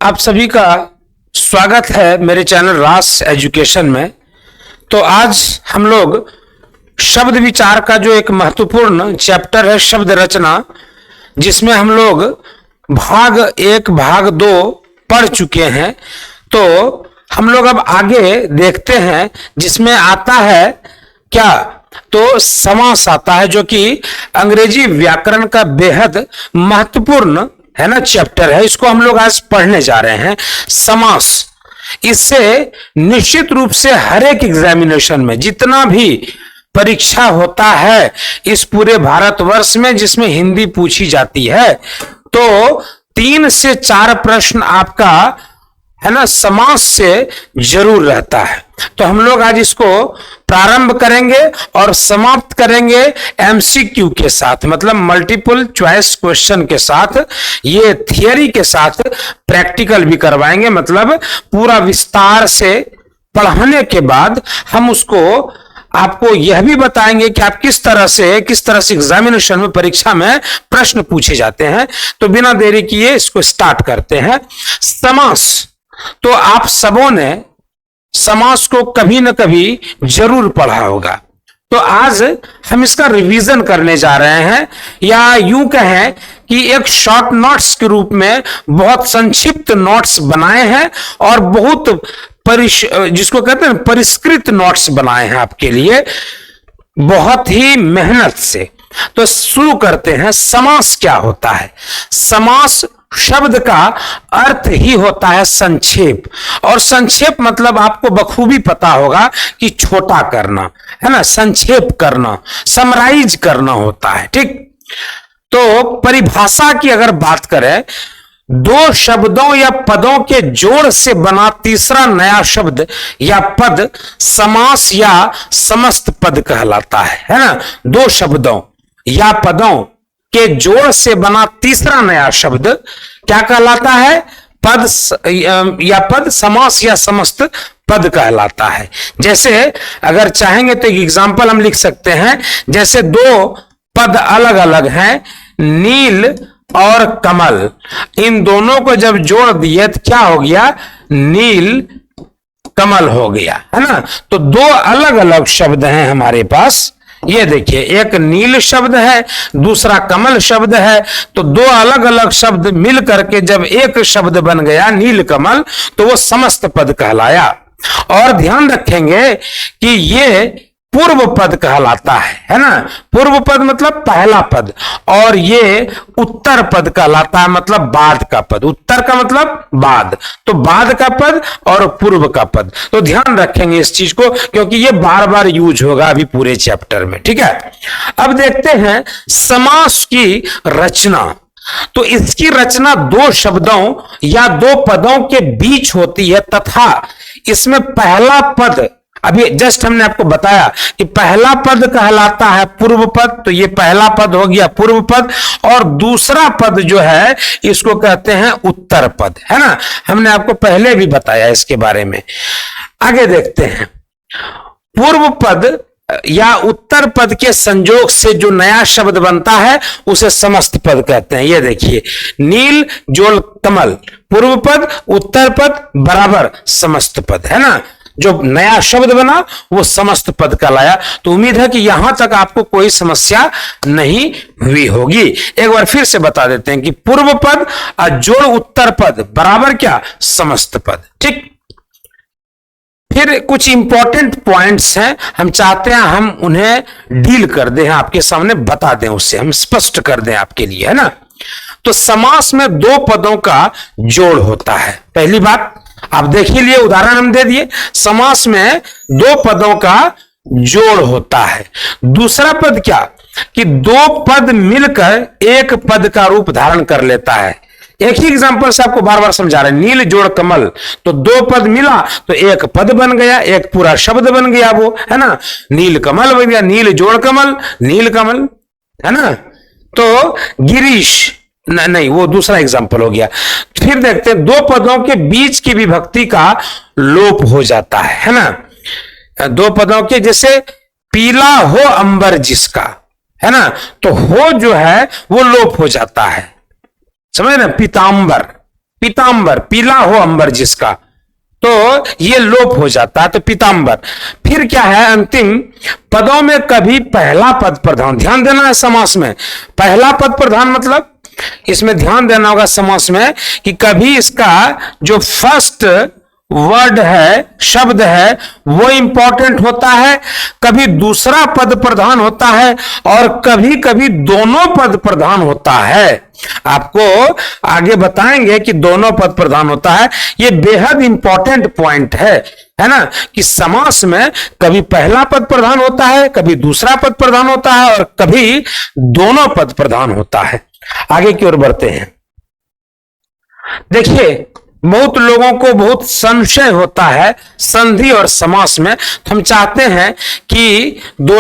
आप सभी का स्वागत है मेरे चैनल रास एजुकेशन में। तो आज हम लोग शब्द विचार का जो एक महत्वपूर्ण चैप्टर है शब्द रचना, जिसमें हम लोग भाग 1 भाग 2 पढ़ चुके हैं। तो हम लोग अब आगे देखते हैं, जिसमें आता है क्या, तो समास आता है, जो कि अंग्रेजी व्याकरण का बेहद महत्वपूर्ण है ना चैप्टर है। इसको हम लोग आज पढ़ने जा रहे हैं, समास। इससे निश्चित रूप से हर एक एग्जामिनेशन में जितना भी परीक्षा होता है इस पूरे भारतवर्ष में, जिसमें हिंदी पूछी जाती है, तो 3 से 4 प्रश्न आपका है ना समास से जरूर रहता है। तो हम लोग आज इसको प्रारंभ करेंगे और समाप्त करेंगे एमसीक्यू के साथ, मतलब मल्टीपल चॉइस क्वेश्चन के साथ। ये थियरी के साथ प्रैक्टिकल भी करवाएंगे, मतलब पूरा विस्तार से पढ़ाने के बाद हम उसको आपको यह भी बताएंगे कि आप किस तरह से एग्जामिनेशन में, परीक्षा में प्रश्न पूछे जाते हैं। तो बिना देरी किए इसको स्टार्ट करते हैं। समास, तो आप सबों ने समास को कभी न कभी जरूर पढ़ा होगा। तो आज हम इसका रिवीजन करने जा रहे हैं, या यूं कहें कि एक शॉर्ट नोट्स के रूप में बहुत संक्षिप्त नोट्स बनाए हैं और बहुत जिसको कहते हैं परिष्कृत नोट्स बनाए हैं आपके लिए, बहुत ही मेहनत से। तो शुरू करते हैं। समास क्या होता है? समास शब्द का अर्थ ही होता है संक्षेप, और संक्षेप मतलब आपको बखूबी पता होगा कि छोटा करना है ना, संक्षेप करना, समराइज करना होता है। ठीक, तो परिभाषा की अगर बात करें, 2 शब्दों या पदों के जोड़ से बना तीसरा नया शब्द या पद समास या समस्त पद कहलाता है ना। 2 शब्दों या पदों के जोड़ से बना तीसरा नया शब्द क्या कहलाता है? पद या पद, समास या समस्त पद कहलाता है। जैसे अगर चाहेंगे तो एक एग्जांपल हम लिख सकते हैं, जैसे 2 पद अलग अलग हैं, नील और कमल। इन दोनों को जब जोड़ दिए तो क्या हो गया? नील कमल हो गया, है ना। तो 2 अलग अलग शब्द हैं हमारे पास। ये देखिए, एक नील शब्द है, दूसरा कमल शब्द है। तो 2 अलग अलग शब्द मिल करके जब एक शब्द बन गया नील कमल, तो वो समस्त पद कहलाया। और ध्यान रखेंगे कि ये पूर्व पद कहलाता है ना। पूर्व पद मतलब पहला पद, और ये उत्तर पद कहलाता है, मतलब बाद का पद। उत्तर का मतलब बाद, तो बाद का पद और पूर्व का पद। तो ध्यान रखेंगे इस चीज को, क्योंकि ये बार बार यूज होगा अभी पूरे चैप्टर में। ठीक है, अब देखते हैं समास की रचना। तो इसकी रचना 2 शब्दों या 2 पदों के बीच होती है, तथा इसमें पहला पद, अभी जस्ट हमने आपको बताया कि पहला पद कहलाता है पूर्व पद, तो ये पहला पद हो गया पूर्व पद, और दूसरा पद जो है इसको कहते हैं उत्तर पद, है ना। हमने आपको पहले भी बताया इसके बारे में। आगे देखते हैं। पूर्व पद या उत्तर पद के संयोग से जो नया शब्द बनता है उसे समस्त पद कहते हैं। ये देखिए, नील जोड़ कमल, पूर्व पद, उत्तर पद बराबर समस्त पद, है ना। जो नया शब्द बना वो समस्त पद कहलाया। तो उम्मीद है कि यहां तक आपको कोई समस्या नहीं हुई होगी। एक बार फिर से बता देते हैं कि पूर्व पद और जोड़ उत्तर पद बराबर क्या? समस्त पद। ठीक, फिर कुछ इंपॉर्टेंट पॉइंट्स हैं, हम चाहते हैं हम उन्हें डील कर दें, आपके सामने बता दें, उससे हम स्पष्ट कर दें आपके लिए, है ना। तो समास में 2 पदों का जोड़ होता है। पहली बात आप देख ही लिए, उदाहरण हम दे दिए। समास में 2 पदों का जोड़ होता है। दूसरा पद क्या, कि 2 पद मिलकर एक पद का रूप धारण कर लेता है। एक ही एग्जांपल से आपको बार बार समझा रहे हैं। नील जोड़ कमल, तो 2 पद मिला तो एक पद बन गया, एक पूरा शब्द बन गया, वो है ना। नील कमल बन गया, नील जोड़ कमल, नील कमल, है ना। तो गिरीश, नहीं, वो दूसरा एग्जांपल हो गया। फिर देखते हैं 2 पदों के बीच की विभक्ति का लोप हो जाता है ना। 2 पदों के, जैसे पीला हो अंबर जिसका, है ना, तो हो जो है वो लोप हो जाता है, समझ रहे? पीतांबर, पीतांबर, पीला हो अंबर जिसका, तो ये लोप हो जाता है, तो पीतांबर। फिर क्या है अंतिम पदों में कभी पहला पद प्रधान, ध्यान देना है समास में पहला पद प्रधान मतलब इसमें ध्यान देना होगा समास में कि कभी इसका जो फर्स्ट वर्ड है, शब्द है, वो इंपॉर्टेंट होता है, कभी दूसरा पद प्रधान होता है और कभी कभी दोनों पद प्रधान होता है। आपको आगे बताएंगे कि दोनों पद प्रधान होता है। ये बेहद इंपॉर्टेंट पॉइंट है ना, कि समास में कभी पहला पद प्रधान होता है, कभी दूसरा पद प्रधान होता है और कभी दोनों पद प्रधान होता है। आगे की ओर बढ़ते हैं। देखिए, बहुत लोगों को बहुत संशय होता है संधि और समास में, तो हम चाहते हैं कि दो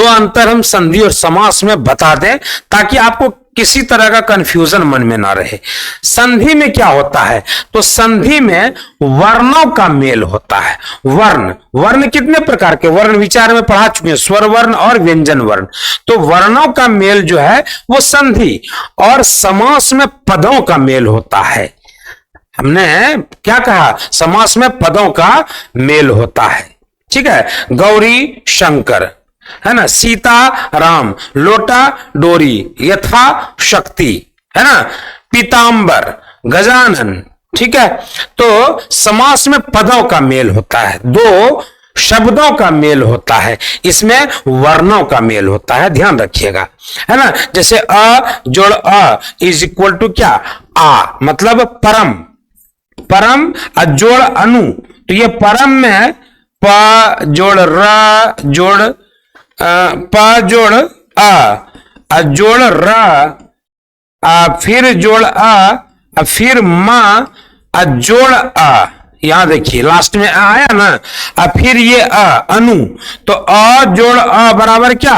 अंतर हम संधि और समास में बता दें ताकि आपको किसी तरह का कंफ्यूजन मन में ना रहे। संधि में क्या होता है, तो संधि में वर्णों का मेल होता है। वर्ण कितने प्रकार के, वर्ण विचार में पढ़ा चुके हैं, स्वर वर्ण और व्यंजन वर्ण। तो वर्णों का मेल जो है वो संधि, और समास में पदों का मेल होता है। हमने क्या कहा, समास में पदों का मेल होता है। ठीक है, गौरी शंकर, है ना, सीता राम, लोटा डोरी, यथा शक्ति, है ना, पीतांबर, गजानन। ठीक है, तो समास में पदों का मेल होता है, दो शब्दों का मेल होता है, इसमें वर्णों का मेल होता है, ध्यान रखिएगा, है ना। जैसे अ जोड़ अ इज इक्वल टू क्या, आ, मतलब परम, परम जोड़ अनु, तो ये परम में प जोड़ र जोड़ प जोड़ अ जोड़ र, फिर जोड़ अ, फिर मां जोड़ अ, यहां देखिए लास्ट में आया ना, फिर ये अनु, तो अ जोड़ अ बराबर क्या,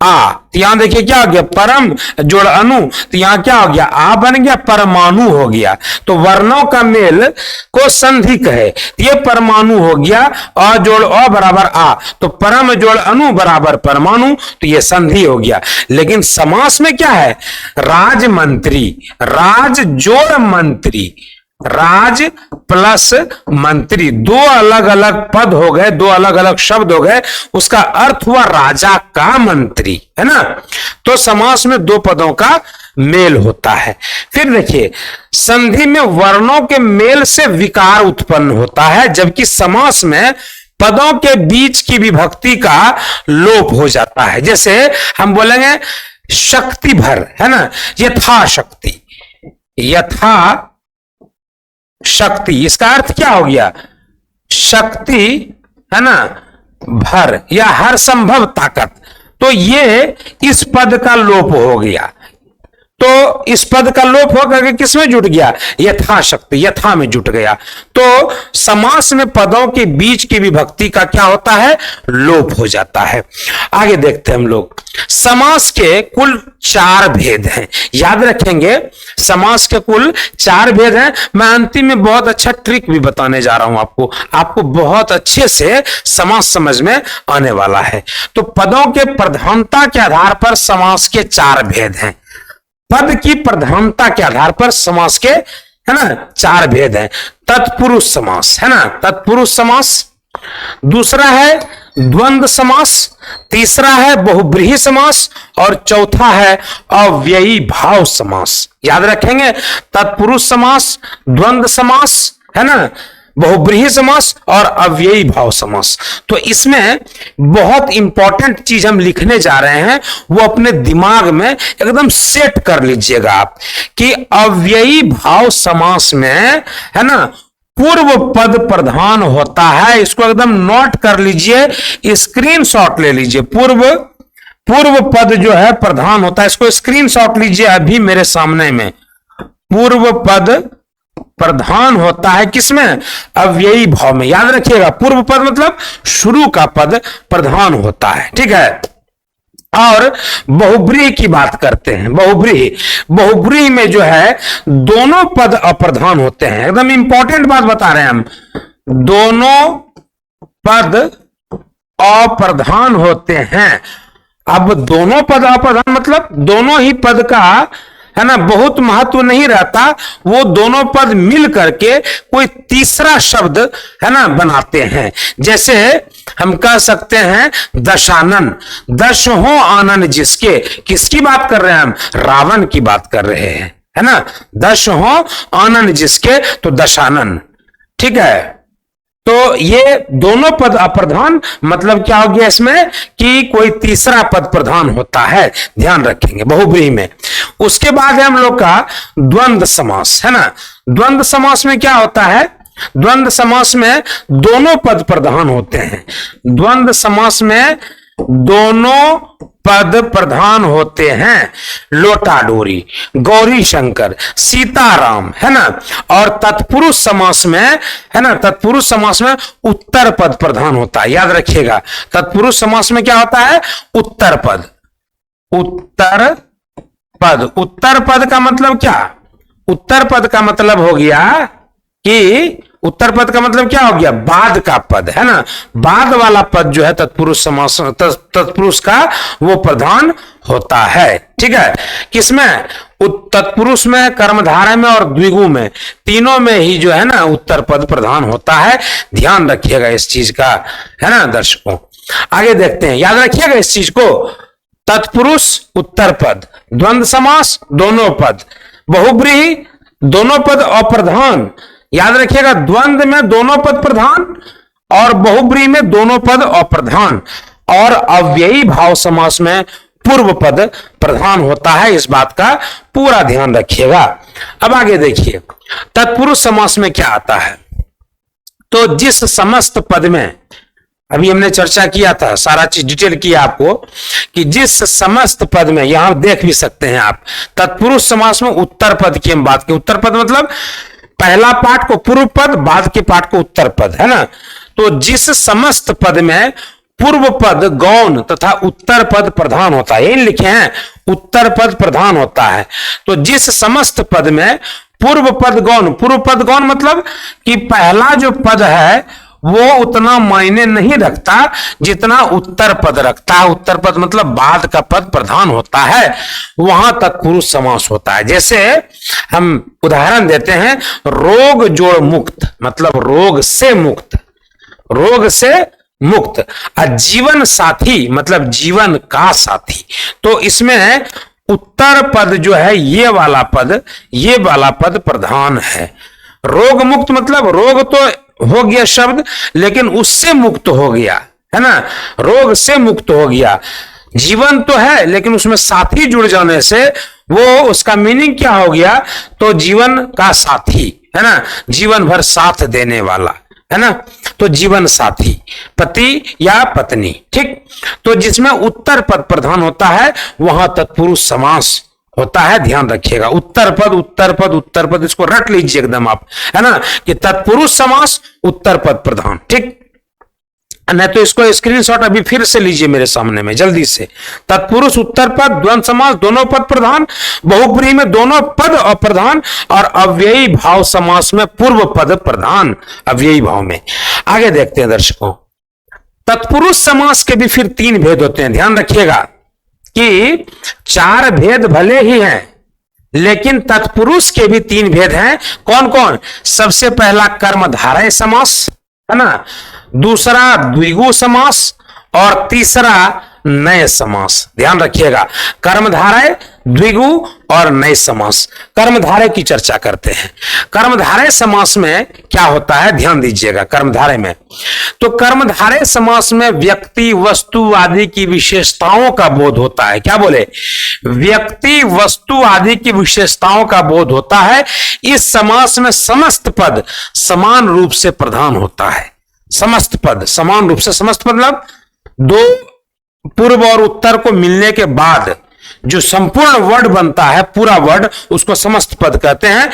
आ। तो यहां देखिए क्या हो गया, परम जोड़ अनु, तो यहां क्या हो गया, आ बन गया, परमाणु हो गया। तो वर्णों का मेल को संधि कहे, ये परमाणु हो गया, अ जोड़ अ बराबर आ, तो परम जोड़ अनु बराबर परमाणु, तो ये संधि हो गया। लेकिन समास में क्या है, राजमंत्री, राज जोड़ मंत्री, राज प्लस मंत्री, दो अलग अलग पद हो गए, दो अलग अलग शब्द हो गए, उसका अर्थ हुआ राजा का मंत्री, है ना। तो समास में दो पदों का मेल होता है। फिर देखिए, संधि में वर्णों के मेल से विकार उत्पन्न होता है, जबकि समास में पदों के बीच की विभक्ति का लोप हो जाता है। जैसे हम बोलेंगे शक्ति भर, है ना, यथा शक्ति, यथा शक्ति, इसका अर्थ क्या हो गया, शक्ति, है ना, भर या हर संभव ताकत, तो ये इस पद का लोप हो गया। तो इस पद का लोप होकर किसमें जुट गया, यथाशक्ति, यथा में जुट गया। तो समास में पदों के बीच की विभक्ति का क्या होता है, लोप हो जाता है। आगे देखते हैं हम लोग। समास के कुल 4 भेद हैं, याद रखेंगे, समास के कुल 4 भेद हैं। मैं अंतिम में बहुत अच्छा ट्रिक भी बताने जा रहा हूं आपको बहुत अच्छे से समास समझ में आने वाला है। तो पदों के प्रधानता के आधार पर समास के 4 भेद हैं। पद की प्रधानता के आधार पर समास के, है ना, 4 भेद हैं। तत्पुरुष समास, है ना, तत्पुरुष समास, दूसरा है द्वंद्व समास, तीसरा है बहुब्रीहि समास और चौथा है अव्ययी भाव समास। याद रखेंगे, तत्पुरुष समास, द्वंद्व समास, है ना, बहुब्रीहि समास और अव्ययी भाव समास। तो इसमें बहुत इंपॉर्टेंट चीज हम लिखने जा रहे हैं, वो अपने दिमाग में एकदम सेट कर लीजिएगा आप, कि अव्ययी भाव समास में, है ना, पूर्व पद प्रधान होता है। इसको एकदम नोट कर लीजिए, स्क्रीनशॉट ले लीजिए। पूर्व पद जो है प्रधान होता है, इसको स्क्रीनशॉट लीजिए अभी मेरे सामने में। पूर्व पद प्रधान होता है किसमें, अव्ययी भाव में। याद रखिएगा, पूर्व पद मतलब शुरू का पद प्रधान होता है, ठीक है। और बहुब्रीहि की बात करते हैं। बहुब्रीहि में जो है दोनों पद अप्रधान होते हैं। एकदम इंपॉर्टेंट बात बता रहे हैं हम, दोनों पद अप्रधान होते हैं। अब दोनों पद अप्रधान मतलब दोनों ही पद का, है ना, बहुत महत्व नहीं रहता, वो दोनों पद मिल करके कोई तीसरा शब्द, है ना, बनाते हैं। जैसे हम कह सकते हैं दशानन, दश हो आनन जिसके, किसकी बात कर रहे हैं हम? रावण की बात कर रहे हैं, है ना। दश हो आनन जिसके, तो दशानन, ठीक है। तो ये दोनों पद अप्रधान, मतलब क्या हो गया इसमें कि कोई तीसरा पद प्रधान होता है, ध्यान रखेंगे बहुब्रीहि में। उसके बाद है हम लोग का द्वंद्व समास, है ना। द्वंद्व समास में क्या होता है? द्वंद्व समास में दोनों पद प्रधान होते हैं। द्वंद्व समास में दोनों पद प्रधान होते हैं। लोटा डोरी, गौरी शंकर, सीताराम, है ना। और तत्पुरुष समास में, है ना, तत्पुरुष समास में उत्तर पद प्रधान होता है, याद रखिएगा। तत्पुरुष समास में क्या होता है? उत्तर पद। उत्तर पद, उत्तर पद का मतलब क्या? उत्तर पद का मतलब हो गया कि उत्तर पद का मतलब क्या हो गया? बाद का पद, है ना। बाद वाला पद जो है तत्पुरुष समास, तत्पुरुष का वो प्रधान होता है, ठीक है। किसमें? तत्पुरुष में, कर्मधारय में और द्विगु में, तीनों में ही जो है ना उत्तर पद प्रधान होता है। ध्यान रखिएगा इस चीज का, है ना दर्शकों। आगे देखते हैं, याद रखिएगा इस चीज को। तत्पुरुष उत्तर पद, द्वंद्व समास दोनों पद, बहुब्रीहि दोनों पद अप्रधान, याद रखिएगा। द्वंद्व में दोनों पद प्रधान और बहुब्रीहि में दोनों पद अप्रधान, और अव्ययी भाव समास में पूर्व पद प्रधान होता है। इस बात का पूरा ध्यान रखिएगा। अब आगे देखिए, तत्पुरुष समास में क्या आता है? तो जिस समस्त पद में, अभी हमने चर्चा किया था, सारा चीज डिटेल किया आपको, कि जिस समस्त पद में, यहां देख भी सकते हैं आप, तत्पुरुष समास में उत्तर पद की हम बात की। उत्तर पद मतलब पहला पाठ को पूर्व पद, बाद के पाठ को उत्तर पद, है ना। तो जिस समस्त पद में पूर्व पद गौण तथा उत्तर पद प्रधान होता है, यही लिखे हैं, उत्तर पद प्रधान होता है। तो जिस समस्त पद में पूर्व पद गौण, पूर्व पद गौण मतलब कि पहला जो पद है वो उतना मायने नहीं रखता जितना उत्तर पद रखता है। उत्तर पद मतलब बाद का पद प्रधान होता है, वहां तत्पुरुष समास होता है। जैसे हम उदाहरण देते हैं, रोग जोड़ मुक्त मतलब रोग से मुक्त, रोग से मुक्त। जीवन साथी मतलब जीवन का साथी। तो इसमें उत्तर पद जो है ये वाला पद प्रधान है। रोग मुक्त मतलब रोग तो हो गया शब्द, लेकिन उससे मुक्त हो गया, है ना। रोग से मुक्त हो गया। जीवन तो है लेकिन उसमें साथी जुड़ जाने से वो उसका मीनिंग क्या हो गया? तो जीवन का साथी, है ना, जीवन भर साथ देने वाला, है ना। तो जीवन साथी, पति या पत्नी, ठीक। तो जिसमें उत्तर पद प्रधान होता है वहां तत्पुरुष समास होता है। ध्यान रखिएगा, उत्तर पद उत्तर पद उत्तर पद, इसको रट लीजिए एकदम आप, है ना, कि तत्पुरुष समास उत्तर पद प्रधान, ठीक। नहीं तो इसको स्क्रीनशॉट अभी फिर से लीजिए मेरे सामने में जल्दी से। तत्पुरुष उत्तर पद, द्वंद्व समास दोनों पद प्रधान, बहुब्रीहि में दोनों पद अप्रधान, और अव्ययी भाव समास में पूर्व पद प्रधान, अव्ययी भाव में। आगे देखते हैं दर्शकों, तत्पुरुष समास के भी फिर 3 भेद होते हैं। ध्यान रखिएगा कि 4 भेद भले ही हैं, लेकिन तत्पुरुष के भी 3 भेद हैं। कौन कौन? सबसे पहला कर्मधारय समास, है ना, दूसरा द्विगु समास, और तीसरा नए समास। ध्यान रखिएगा, कर्मधारय, द्विगु और नए समास। कर्मधारय की चर्चा करते हैं। कर्मधारय समास में क्या होता है, ध्यान दीजिएगा। कर्मधारय में, तो कर्मधारय समास में व्यक्ति वस्तु आदि की विशेषताओं का बोध होता है। क्या बोले? व्यक्ति वस्तु आदि की विशेषताओं का बोध होता है। इस समास में समस्त पद समान रूप से प्रधान होता है। समस्त पद समान रूप से, समस्त मतलब दो पूर्व और उत्तर को मिलने के बाद जो संपूर्ण वर्ड बनता है, पूरा वर्ड, उसको समस्त पद कहते हैं।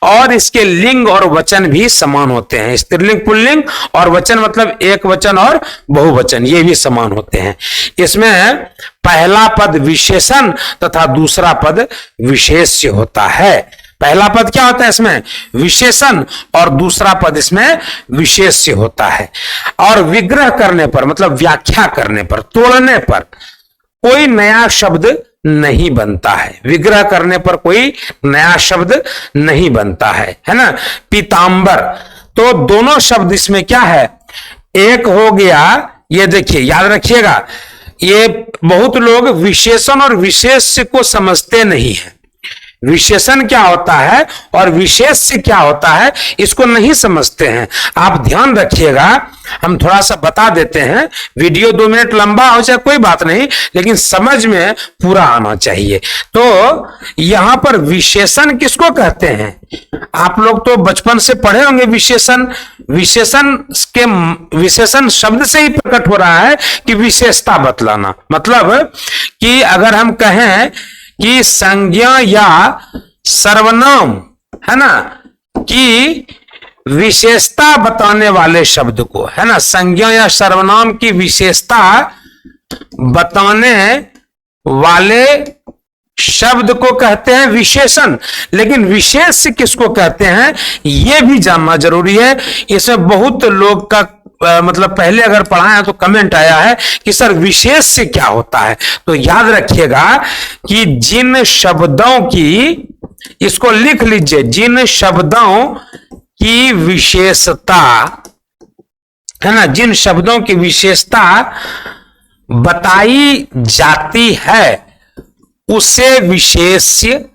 और इसके लिंग और वचन भी समान होते हैं। स्त्रीलिंग, पुल्लिंग और वचन मतलब एक वचन और बहुवचन, ये भी समान होते हैं। इसमें पहला पद विशेषण तथा दूसरा पद विशेष्य होता है। पहला पद क्या होता है इसमें? विशेषण, और दूसरा पद इसमें विशेष्य होता है। और विग्रह करने पर मतलब व्याख्या करने पर, तोड़ने पर कोई नया शब्द नहीं बनता है, विग्रह करने पर कोई नया शब्द नहीं बनता है ना। पीतांबर, तो दोनों शब्द इसमें क्या है, एक हो गया, ये देखिए याद रखिएगा, ये बहुत लोग विशेषण और विशेष्य को समझते नहीं है। विशेषण क्या होता है और विशेष्य क्या होता है इसको नहीं समझते हैं। आप ध्यान रखिएगा, हम थोड़ा सा बता देते हैं, वीडियो 2 मिनट लंबा हो जाए कोई बात नहीं, लेकिन समझ में पूरा आना चाहिए। तो यहां पर विशेषण किसको कहते हैं, आप लोग तो बचपन से पढ़े होंगे विशेषण। विशेषण शब्द से ही प्रकट हो रहा है कि विशेषता बतलाना, मतलब कि अगर हम कहें कि संज्ञा या सर्वनाम है ना, कि विशेषता बताने वाले शब्द को, है ना, संज्ञा या सर्वनाम की विशेषता बताने वाले शब्द को कहते हैं विशेषण। लेकिन विशेष किसको कहते हैं यह भी जानना जरूरी है। इसमें बहुत लोग का मतलब पहले अगर पढ़ा है तो कमेंट आया है कि सर विशेष से क्या होता है। तो याद रखिएगा कि जिन शब्दों की, इसको लिख लीजिए, जिन शब्दों की विशेषता है ना, जिन शब्दों की विशेषता बताई जाती है उसे विशेष्य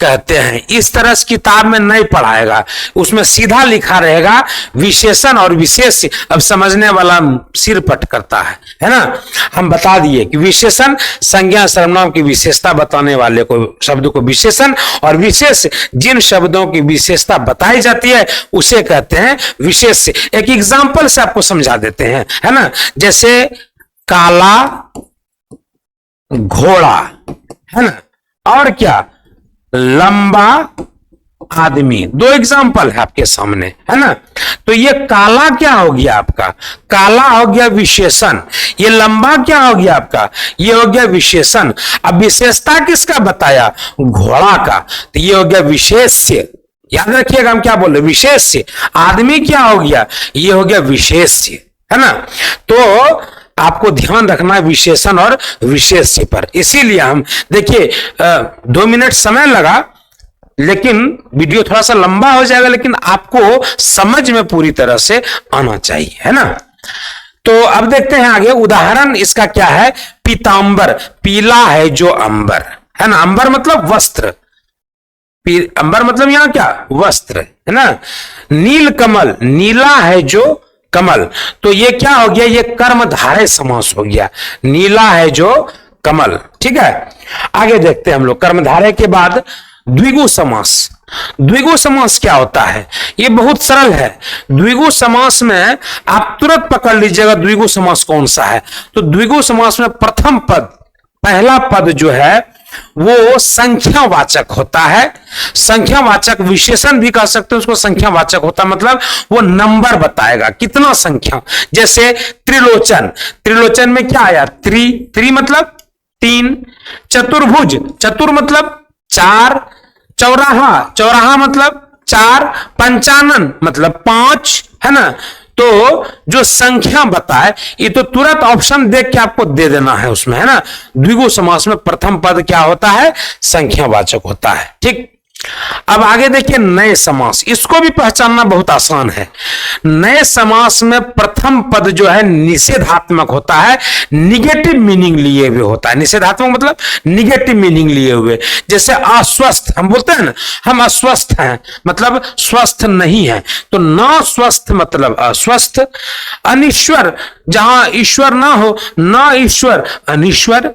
कहते हैं। इस तरह से किताब में नहीं पढ़ाएगा, उसमें सीधा लिखा रहेगा विशेषण और विशेष्य। अब समझने वाला सिर पट करता है ना। हम बता दिए कि विशेषण संज्ञा सर्वनाम की विशेषता बताने वाले को शब्द को विशेषण, और विशेष जिन शब्दों की विशेषता बताई जाती है उसे कहते हैं विशेष्य। एक एग्जाम्पल से आपको समझा देते हैं, है ना। जैसे काला घोड़ा, है ना, और क्या, लंबा आदमी। 2 एग्जाम्पल है आपके सामने, है ना। तो ये काला क्या हो गया आपका, काला हो गया विशेषण। ये लंबा क्या हो गया आपका, ये हो गया विशेषण। अब विशेषता किसका बताया, घोड़ा का, तो ये हो गया विशेष्य। याद रखिएगा हम क्या बोल रहे, विशेष्य। आदमी क्या हो गया, ये हो गया विशेष्य, है ना। तो आपको ध्यान रखना है विशेषण और विशेष्य पर। इसीलिए हम देखिए 2 मिनट समय लगा, लेकिन वीडियो थोड़ा सा लंबा हो जाएगा, लेकिन आपको समझ में पूरी तरह से आना चाहिए, है ना। तो अब देखते हैं आगे, उदाहरण इसका क्या है, पीतांबर, पीला है जो अंबर, है ना। अंबर मतलब वस्त्र, अंबर मतलब यहां क्या, वस्त्र, है ना। नील कमल, नीला है जो कमल, तो ये क्या हो गया, ये कर्मधारय समास हो गया, नीला है जो कमल। ठीक है, आगे देखते हैं हम लोग। कर्मधारय के बाद द्विगु समास। द्विगु समास क्या होता है, ये बहुत सरल है। द्विगु समास में आप तुरंत पकड़ लीजिएगा द्विगु समास कौन सा है। तो द्विगु समास में प्रथम पद, पहला पद जो है वो संख्यावाचक होता है। संख्यावाचक विशेषण भी कह सकते हैं उसको, संख्यावाचक होता है मतलब वो नंबर बताएगा, कितना संख्या। जैसे त्रिलोचन, त्रिलोचन में क्या आया, त्रि मतलब 3। चतुर्भुज, चतुर मतलब 4। चौराहा, चौराहा मतलब 4। पंचानन मतलब 5, है ना। तो जो संख्या बताए, ये तो तुरंत ऑप्शन देख के आपको दे देना है उसमें, है ना। द्विगु समास में प्रथम पद क्या होता है, संख्यावाचक होता है। ठीक, अब आगे देखिए नए समास, इसको भी पहचानना बहुत आसान है। नए समास में प्रथम पद जो है निषेधात्मक होता है, निगेटिव मीनिंग लिए हुए होता है। निषेधात्मक मतलब निगेटिव मीनिंग लिए हुए। जैसे अस्वस्थ, हम बोलते हैं ना, हम अस्वस्थ हैं मतलब स्वस्थ नहीं है, तो न स्वस्थ मतलब अस्वस्थ। अनिश्वर, जहां ईश्वर ना हो, न ईश्वर अनिश्वर।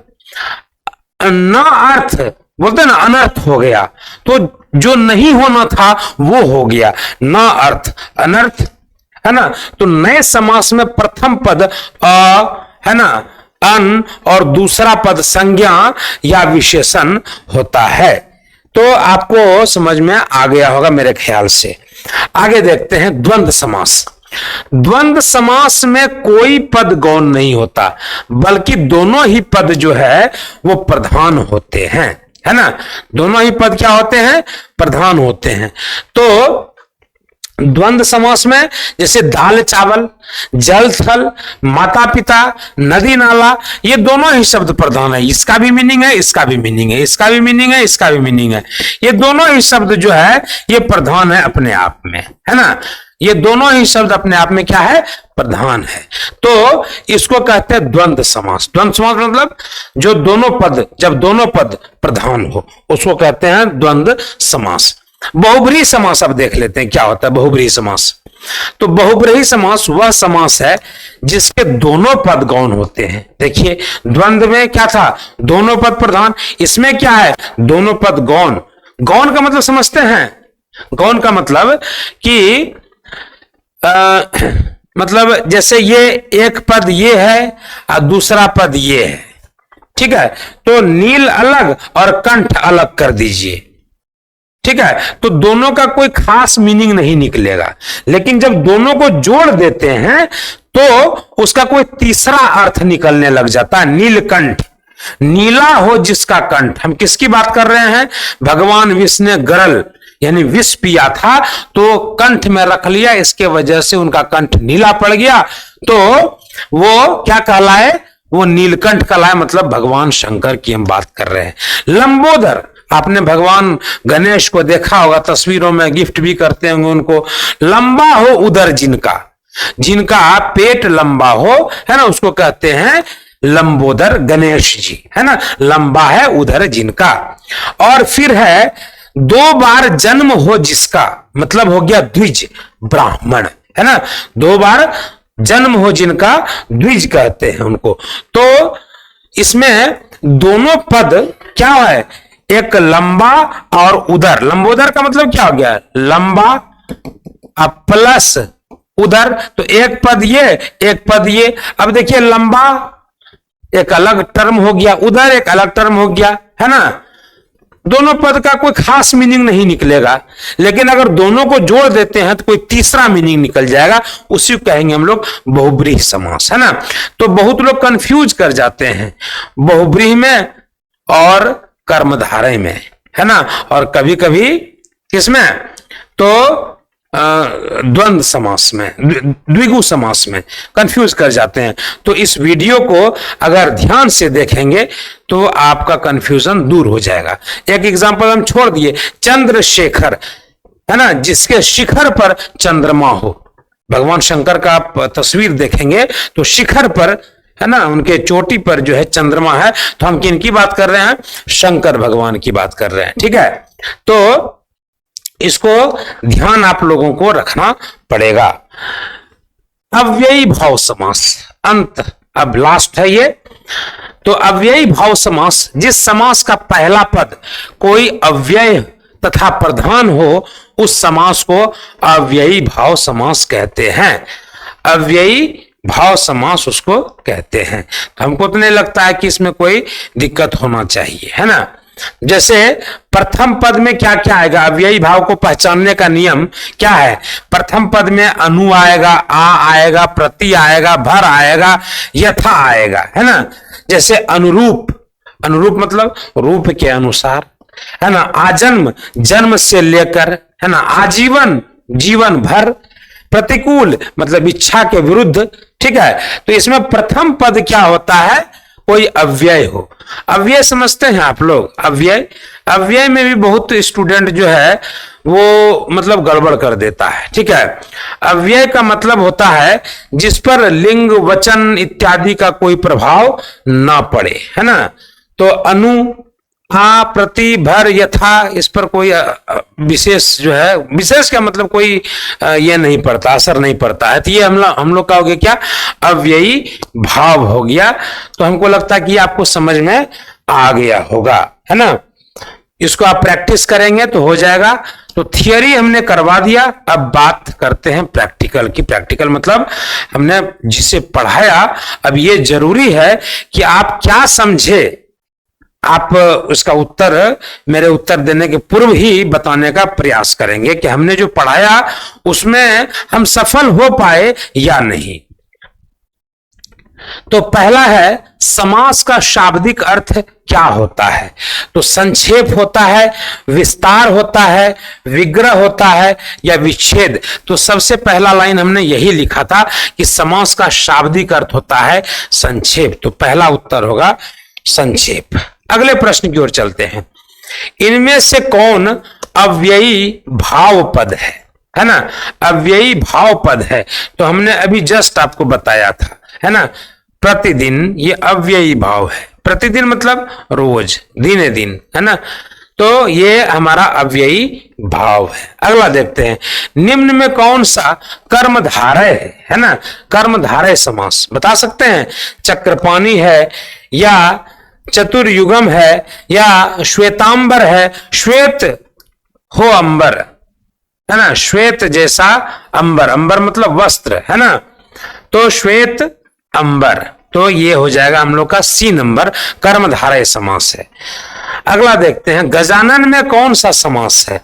न अर्थ, बोलते हैं ना अनर्थ हो गया, तो जो नहीं होना था वो हो गया, न अर्थ अनर्थ, है ना। तो नए समास में प्रथम पद है ना, अन, और दूसरा पद संज्ञा या विशेषण होता है। तो आपको समझ में आ गया होगा मेरे ख्याल से। आगे देखते हैं द्वंद्व समास। द्वंद्व समास में कोई पद गौण नहीं होता, बल्कि दोनों ही पद जो है वो प्रधान होते हैं, है ना। दोनों ही पद क्या होते हैं, प्रधान होते हैं। तो द्वंद्व समास में जैसे दाल चावल, जल थल, माता पिता, नदी नाला, ये दोनों ही शब्द प्रधान है। इसका भी मीनिंग है, इसका भी मीनिंग है, इसका भी मीनिंग है, इसका भी मीनिंग है। ये दोनों ही शब्द जो है ये प्रधान है अपने आप में, है ना। ये दोनों ही शब्द अपने आप में क्या है, प्रधान है। तो इसको कहते हैं द्वंद्व समास। द्वंद्व समास मतलब जो दोनों पद, जब दोनों पद प्रधान हो उसको कहते हैं द्वंद्व समास। बहुब्रीहि समास अब देख लेते हैं क्या होता है बहुब्रीहि समास। तो बहुब्रीहि समास वह समास है जिसके दोनों पद गौण होते हैं। देखिए द्वंद्व में क्या था, दोनों पद प्रधान, इसमें क्या है, दोनों पद गौण। गौण का मतलब समझते हैं, गौण का मतलब कि मतलब जैसे ये एक पद ये है और दूसरा पद ये है, ठीक है, तो नील अलग और कंठ अलग कर दीजिए, ठीक है, तो दोनों का कोई खास मीनिंग नहीं निकलेगा। लेकिन जब दोनों को जोड़ देते हैं तो उसका कोई तीसरा अर्थ निकलने लग जाता है। नीलकंठ, नीला हो जिसका कंठ। हम किसकी बात कर रहे हैं, भगवान विष्णु ने गरल यानी विष पिया था तो कंठ में रख लिया, इसके वजह से उनका कंठ नीला पड़ गया, तो वो क्या कहलाए, वो नीलकंठ कहलाए, मतलब भगवान शंकर की हम बात कर रहे हैं। लंबोदर, आपने भगवान गणेश को देखा होगा, तस्वीरों में गिफ्ट भी करते होंगे उनको। लंबा हो उदर जिनका, जिनका पेट लंबा हो, है ना, उसको कहते हैं लंबोदर गणेश जी, है ना, लंबा है उधर जिनका। और फिर है दो बार जन्म हो जिसका, मतलब हो गया द्विज ब्राह्मण, है ना, दो बार जन्म हो जिनका द्विज कहते हैं उनको। तो इसमें दोनों पद क्या है, एक लंबा और उदर। लंबोदर का मतलब क्या हो गया, लंबा प्लस उदर, तो एक पद ये एक पद ये। अब देखिए लंबा एक अलग टर्म हो गया, उधर एक अलग टर्म हो गया, है ना, दोनों पद का कोई खास मीनिंग नहीं निकलेगा। लेकिन अगर दोनों को जोड़ देते हैं तो कोई तीसरा मीनिंग निकल जाएगा, उसी को कहेंगे हम लोग बहुब्रीहि समास, है ना। तो बहुत लोग कंफ्यूज कर जाते हैं बहुब्रीहि में और कर्मधारय में, है ना, और कभी कभी किसमें, तो द्वंद्व समास में, द्विगु समास में कंफ्यूज कर जाते हैं। तो इस वीडियो को अगर ध्यान से देखेंगे तो आपका कंफ्यूजन दूर हो जाएगा। एक एग्जांपल हम छोड़ दिए, चंद्रशेखर, है ना, जिसके शिखर पर चंद्रमा हो। भगवान शंकर का आप तस्वीर देखेंगे तो शिखर पर, है ना, उनके चोटी पर जो है चंद्रमा है। तो हम किन की बात कर रहे हैं, शंकर भगवान की बात कर रहे हैं, ठीक है। तो इसको ध्यान आप लोगों को रखना पड़ेगा। अव्ययी भाव समास, अंत अब लास्ट है ये। तो अव्ययी भाव समास, जिस समास का पहला पद कोई अव्यय तथा प्रधान हो उस समास को अव्ययी भाव समास कहते हैं। अव्ययी भाव समास उसको कहते हैं। तो हमको तो नहीं लगता है कि इसमें कोई दिक्कत होना चाहिए, है ना। जैसे प्रथम पद में क्या क्या आएगा, अव्ययी भाव को पहचानने का नियम क्या है, प्रथम पद में अनु आएगा, आ आएगा, प्रति आएगा, भर आएगा, यथा आएगा, है ना। जैसे अनुरूप, अनुरूप मतलब रूप के अनुसार, है ना। आजन्म, जन्म से लेकर, है ना, आजीवन, जीवन भर। प्रतिकूल मतलब इच्छा के विरुद्ध, ठीक है। तो इसमें प्रथम पद क्या होता है, कोई अव्यय हो। अव्यय समझते हैं आप लोग, अव्यय, अव्यय में भी बहुत स्टूडेंट जो है वो मतलब गड़बड़ कर देता है, ठीक है। अव्यय का मतलब होता है जिस पर लिंग वचन इत्यादि का कोई प्रभाव ना पड़े, है ना। तो अनु, आ, प्रति, भर, यथा, इस पर कोई विशेष जो है, विशेष का मतलब कोई ये नहीं पड़ता, असर नहीं पड़ता है। तो ये हम लोग का हो गया क्या, अव्ययी भाव हो गया। तो हमको लगता है कि आपको समझ में आ गया होगा, है ना। इसको आप प्रैक्टिस करेंगे तो हो जाएगा। तो थियरी हमने करवा दिया, अब बात करते हैं प्रैक्टिकल की। प्रैक्टिकल मतलब हमने जिसे पढ़ाया, अब ये जरूरी है कि आप क्या समझे, आप उसका उत्तर मेरे उत्तर देने के पूर्व ही बताने का प्रयास करेंगे कि हमने जो पढ़ाया उसमें हम सफल हो पाए या नहीं। तो पहला है समास का शाब्दिक अर्थ क्या होता है। तो संक्षेप होता है, विस्तार होता है, विग्रह होता है या विच्छेद। तो सबसे पहला लाइन हमने यही लिखा था कि समास का शाब्दिक अर्थ होता है संक्षेप। तो पहला उत्तर होगा संक्षेप। अगले प्रश्न की ओर चलते हैं। इनमें से कौन अव्ययी भाव पद है ना। अव्ययी भाव पद है तो हमने अभी जस्ट आपको बताया था, है ना। प्रतिदिन, ये अव्ययी भाव है। प्रतिदिन मतलब रोज, दिने दिन, है ना। तो ये हमारा अव्ययी भाव है। अगला देखते हैं, निम्न में कौन सा कर्मधारय है ना। कर्मधारय समास बता सकते हैं। चक्रपाणी है या चतुर्युगम है या श्वेतांबर है। श्वेत हो अंबर, है ना। श्वेत जैसा अंबर, अंबर मतलब वस्त्र, है ना। तो श्वेत अंबर, तो ये हो जाएगा हम लोग का सी नंबर, कर्मधारय समास है। अगला देखते हैं, गजानन में कौन सा समास है।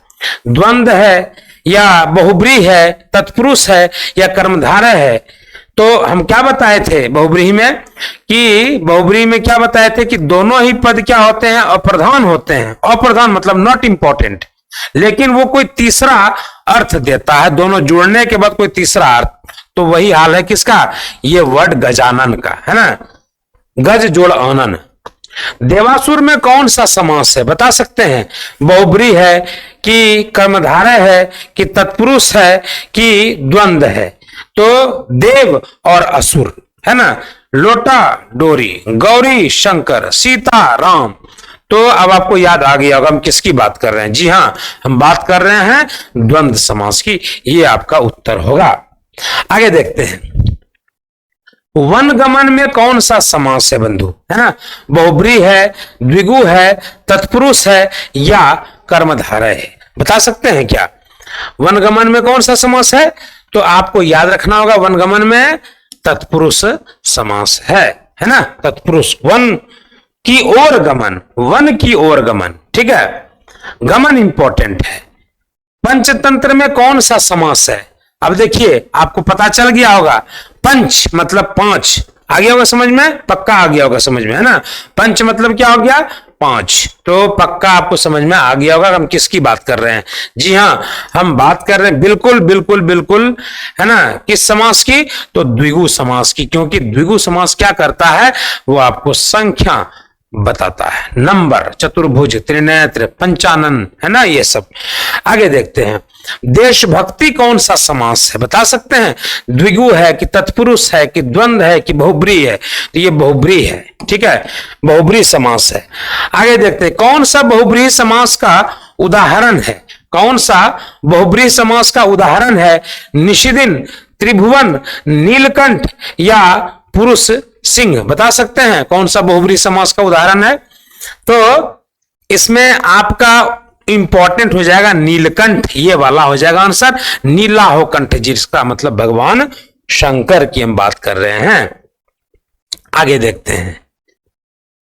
द्वंद्व है या बहुब्रीहि है, तत्पुरुष है या कर्मधारय है। तो हम क्या बताए थे बहुब्रीहि में, कि बहुब्रीहि में क्या बताए थे कि दोनों ही पद क्या होते हैं, अप्रधान होते हैं। अप्रधान मतलब नॉट इंपॉर्टेंट, लेकिन वो कोई तीसरा अर्थ देता है, दोनों जुड़ने के बाद कोई तीसरा अर्थ। तो वही हाल है किसका, ये वर्ड गजानन का, है ना। गज जोड़ आनन। देवासुर में कौन सा समास है बता सकते हैं। बहुब्रीहि है कि कर्मधारय है कि तत्पुरुष है कि द्वंद्व है। तो देव और असुर, है ना। लोटा डोरी, गौरी शंकर, सीता राम। तो अब आपको याद आ गया होगा हम किसकी बात कर रहे हैं। जी हां, हम बात कर रहे हैं द्वंद्व समास की। ये आपका उत्तर होगा। आगे देखते हैं, वनगमन में कौन सा समास है बंधु, है ना। बहुब्रीहि है, द्विगु है, तत्पुरुष है या कर्मधारय है। बता सकते हैं क्या वनगमन में कौन सा समास है। तो आपको याद रखना होगा वनगमन में तत्पुरुष समास है ना। तत्पुरुष, वन की ओर गमन, वन की ओर गमन, ठीक है। गमन इंपॉर्टेंट है। पंचतंत्र में कौन सा समास है। अब देखिए आपको पता चल गया होगा, पंच मतलब पांच, आ गया होगा समझ में, पक्का आ गया होगा समझ में, है ना। पंच मतलब क्या हो गया, पांच। तो पक्का आपको समझ में आ गया होगा हम किसकी बात कर रहे हैं। जी हां, हम बात कर रहे हैं बिल्कुल बिल्कुल बिल्कुल, है ना, किस समास की, तो द्विगु समास की। क्योंकि द्विगु समास क्या करता है, वो आपको संख्या बताता है, नंबर, चतुर्भुज, त्रिनेत्र, पंचानन, है ना, ये सब। आगे देखते हैं, देशभक्ति कौन सा समास है बता सकते हैं। द्विगु है कि तत्पुरुष है कि द्वंद्व है कि बहुब्रीहि है। तो ये बहुब्रीहि है, ठीक है, बहुब्रीहि समास है। आगे देखते हैं, कौन सा बहुब्रीहि समास का उदाहरण है। कौन सा बहुब्रीहि समास का उदाहरण है। निशिदिन, त्रिभुवन, नीलकंठ या पुरुष सिंह। बता सकते हैं कौन सा बहुब्रीहि समास का उदाहरण है। तो इसमें आपका इंपॉर्टेंट हो जाएगा नीलकंठ, ये वाला हो जाएगा आंसर। नीला हो कंठ, जिसका मतलब भगवान शंकर की हम बात कर रहे हैं। आगे देखते हैं,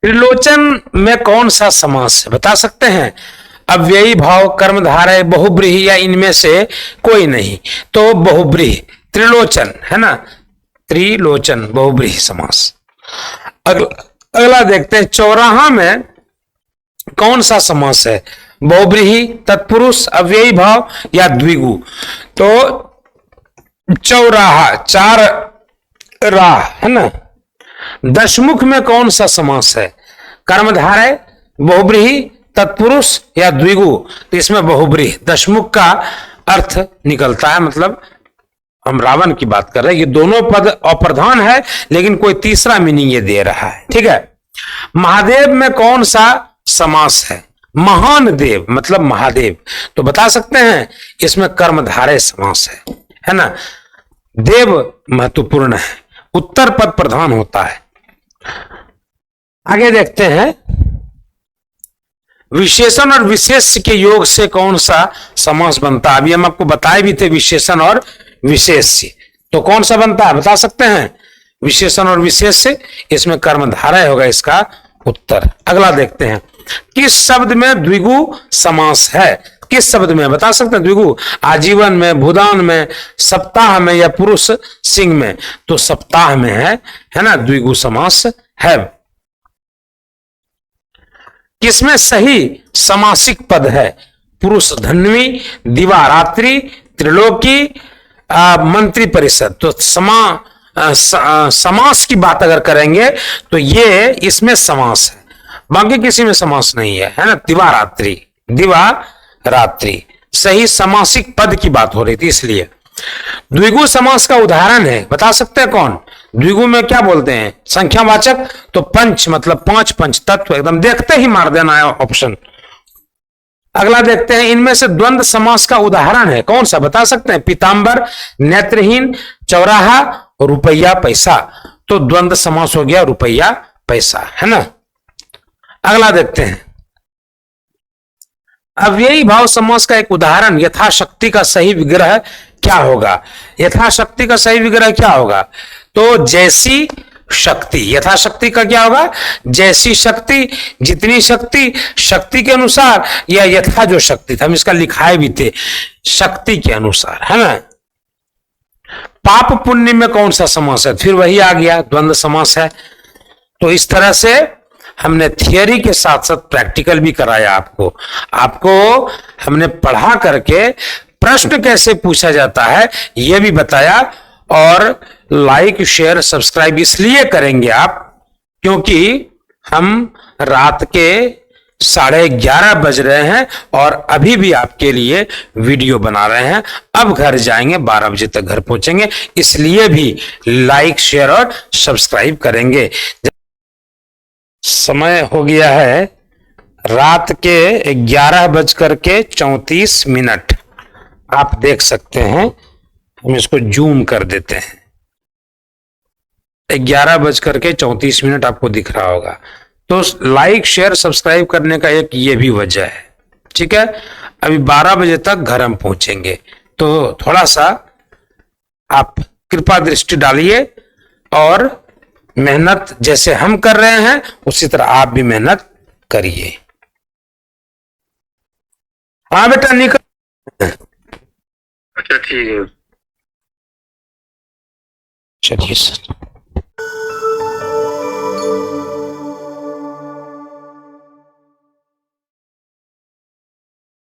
त्रिलोचन में कौन सा समास है बता सकते हैं। अव्ययी भाव, कर्मधारय, बहुब्रीहि या इनमें से कोई नहीं। तो बहुब्रीहि, त्रिलोचन, है ना, त्रिलोचन बहुब्रीहि समास। अगला देखते हैं, चौराहा में कौन सा समास है। बहुब्रीहि, तत्पुरुष, अव्ययी भाव या द्विगु। तो चौराहा, चार राह, है ना। दशमुख में कौन सा समास है। कर्मधारय, बहुब्रीहि, तत्पुरुष या द्विगु। तो इसमें बहुब्रीहि, दशमुख का अर्थ निकलता है, मतलब हम रावण की बात कर रहे हैं। ये दोनों पद अप्रधान है, लेकिन कोई तीसरा मीनिंग ये दे रहा है, ठीक है। महादेव में कौन सा समास है। महान देव मतलब महादेव। तो बता सकते हैं इसमें कर्मधारय समास है ना। देव महत्वपूर्ण है, उत्तर पद प्रधान होता है। आगे देखते हैं, विशेषण और विशेष के योग से कौन सा समास बनता है। अभी हम आपको बताए भी थे विशेषण और विशेष से, तो कौन सा बनता है बता सकते हैं। विशेषण और विशेष से, इसमें कर्मधारय होगा इसका उत्तर। अगला देखते हैं, किस शब्द में द्विगु समास है। किस शब्द में बता सकते हैं द्विगु? आजीवन में, भूदान में, सप्ताह में या पुरुष सिंह में? तो सप्ताह में है ना, द्विगु समास है। किसमें सही समासिक पद है? पुरुष धन्वी, दिवा रात्रि, त्रिलोकी, मंत्री परिषद। तो समास की बात अगर करेंगे तो ये इसमें समास है, बाकी किसी में समास नहीं है ना। दिवा रात्रि, दिवा रात्रि सही समासिक पद की बात हो रही थी, इसलिए। द्विगु समास का उदाहरण है, बता सकते हैं कौन? द्विगु में क्या बोलते हैं? संख्यावाचक। तो पंच मतलब पांच, पंच तत्व, एकदम देखते ही मार देना है ऑप्शन। अगला देखते हैं, इनमें से द्वंद्व समास का उदाहरण है कौन सा, बता सकते हैं? पीतांबर, नेत्रहीन, चौराहा, रुपया पैसा। तो द्वंद्व समास हो गया रुपया पैसा, है ना। अगला देखते हैं, अव्ययी भाव समास का एक उदाहरण, यथाशक्ति का सही विग्रह क्या होगा? यथाशक्ति का सही विग्रह क्या होगा? तो जैसी शक्ति। यथाशक्ति का क्या होगा? जैसी शक्ति, जितनी शक्ति, शक्ति के अनुसार, या यथा जो शक्ति था, हम इसका लिखाए भी थे, शक्ति के अनुसार, है ना। पाप पुण्य में कौन सा समास है? फिर वही आ गया, द्वंद्व समास है। तो इस तरह से हमने थियरी के साथ साथ प्रैक्टिकल भी कराया आपको हमने पढ़ा करके प्रश्न कैसे पूछा जाता है यह भी बताया। और लाइक, शेयर, सब्सक्राइब इसलिए करेंगे आप क्योंकि हम रात के 11:30 बज रहे हैं और अभी भी आपके लिए वीडियो बना रहे हैं। अब घर जाएंगे, 12 बजे तक घर पहुंचेंगे, इसलिए भी लाइक, शेयर और सब्सक्राइब करेंगे। समय हो गया है रात के 11:34। आप देख सकते हैं, हम इसको जूम कर देते हैं। 11:34 आपको दिख रहा होगा। तो लाइक, शेयर, सब्सक्राइब करने का एक ये भी वजह है, ठीक है। अभी 12 बजे तक घर हम पहुंचेंगे, तो थोड़ा सा आप कृपा दृष्टि डालिए और मेहनत जैसे हम कर रहे हैं उसी तरह आप भी मेहनत करिए। हाँ बेटा निकल। अच्छा ठीक है। चलिए सर।